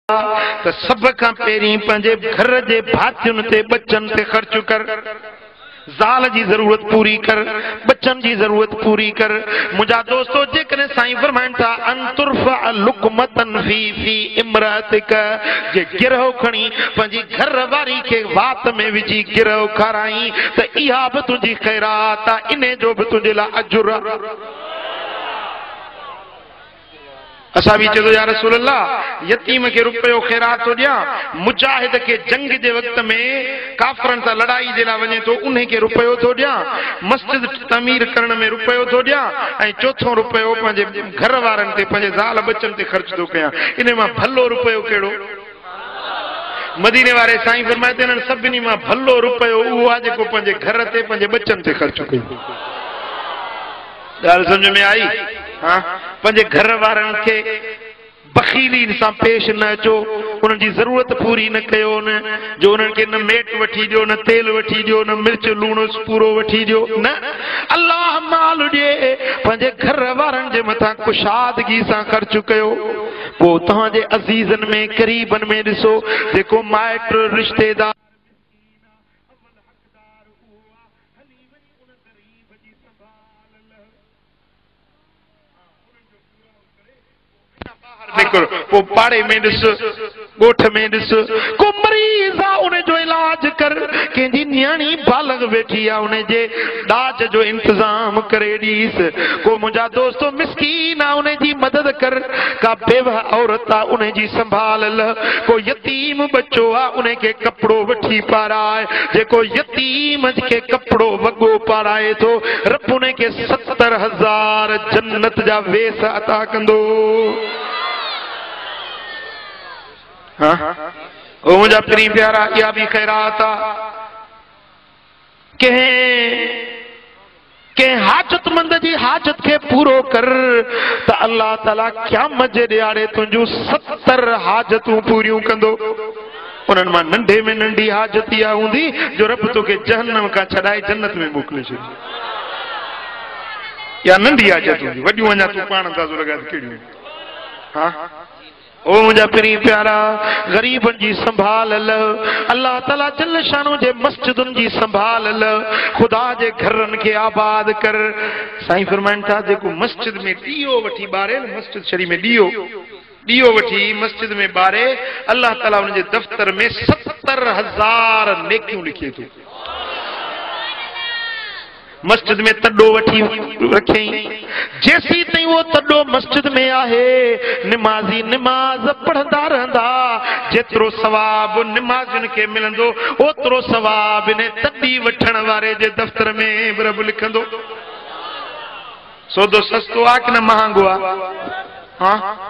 तो सब का पेरी पंजे घर जे भातियुन ते बच्चन ते खर्च कर, ज़ाल जी जरूरत पूरी कर, बच्चन जी जरूरत पूरी कर। मुझा दोस्तों जेकने साईं फरमाइन था अंतुरफा लुकमतन फी इमरातिक, जे गिरहो खणी पंजी घर वारी के वात में विजी गिरहो खाराई त इहा भी तुझी खैरात आ, इने जो भी तुझे ला अजुर। असा भी चलो या रसूल अल्लाह यतीम के रुपयो खैरात तो दिया, मुजाहिद के जंग जे वक्त में काफरन सा लड़ाई जे ला वने तो उन्हें के रुपयो तो दिया, मस्जिद तमीर करण में रुपयो तो दिया, ऐं चौथो रुपयो पंहिंजे घर वारन ते पंहिंजे ज़ाल बच्चन ते ख़र्च तो कया। इन मां भलो रुपयो केड़ो? मदीने वारे साईं फरमाइते आहिनि सभिनी मां भलो रुपयो उहो आहे जेको पंहिंजे घर ते पंहिंजे बच्चन ते ख़र्च कयो। ॻाल्हि सम्झ में आई? हाँ, पंहिंजे घर वारन के बखीली सां पेश न अचो, उन्हनि जी ज़रूरत पूरी न कयो न, जो उन्हनि खे न मेट वठी ॾियो, न तेल वठी ॾियो, न मिर्च लूण पूरो वठी ॾियो, न। अल्लाह माल ॾिए, पंहिंजे घर वारनि जे मथां कुशादगी सां ख़र्च कयो। पोइ तव्हांजे अज़ीज़न में क़रीबन में ॾिसो, जेको माइट रिश्तेदार वो पाड़े में ॾिस, ॻोठ में ॾिस, को मरीज़ आ उन जो इलाज कर, कंहिंजी न्याणी बालग वेठी आ उन जे ॾाज जो इंतजाम करे ॾीस। को मुंहिंजा दोस्तों मिस्कीन आ उन जी मदद कर, का बेवा औरत आ उन जी संभाल ल, को यतीम बच्चो आ उन खे कपिड़ो वठी पाराए। जेको यतीम के कपिड़ो वॻो पाराए थो, रब उन खे 70,000 जन्नत जा वेस अता कंदो। हाँ, ओ मुझा प्री प्यारा या भी खैरात आ। के हाजतमंद जी हाजत के पूरो कर त अल्लाह ताला क़यामत जे ॾियारे तुंहिंजूं 70 हाजतूं पूरियूं कंदो। उन्हनि मां नंढे में नंढी हाजत इहा हूंदी जो रब तोखे जहन्नम खां छॾाए जन्नत में मोकिले छॾी। या नंढी हाजत हूंदी, वॾियूं अञा तूं पाण अंदाज़ो लॻाए कहिड़ियूं। हाँ, ओ मुझा प्री प्यारा गरीबन जी संभाल ल, अल्लाह ताला जल शानो जे मस्जिदुन जी संभाल ल, खुदा जे घरन के आबाद कर। साईं फरमाइन था जेको मस्जिद में ॾीओ वठी ॿारे न, मस्जिद शरीफ में ॾीओ वठी मस्जिद में ॿारे, अल्लाह ताला उन जे दफ़्तर में 70,000 नेकियूं लिखे थो। मस्जिद में तॾो वठी रखियईं, जेसी ताईं वो तॾो मस्जिद में आहे, निमाज़ी निमाज़ पढ़ंदा रहंदा, जेतिरो सवाब निमाज़िन खे मिलंदो ओतिरो सवाब इन तॾी वठण वारे जे दफ़्तर में रब लिखंदो। सौदो सस्तो आहे कि न महांगो आहे? हाँ,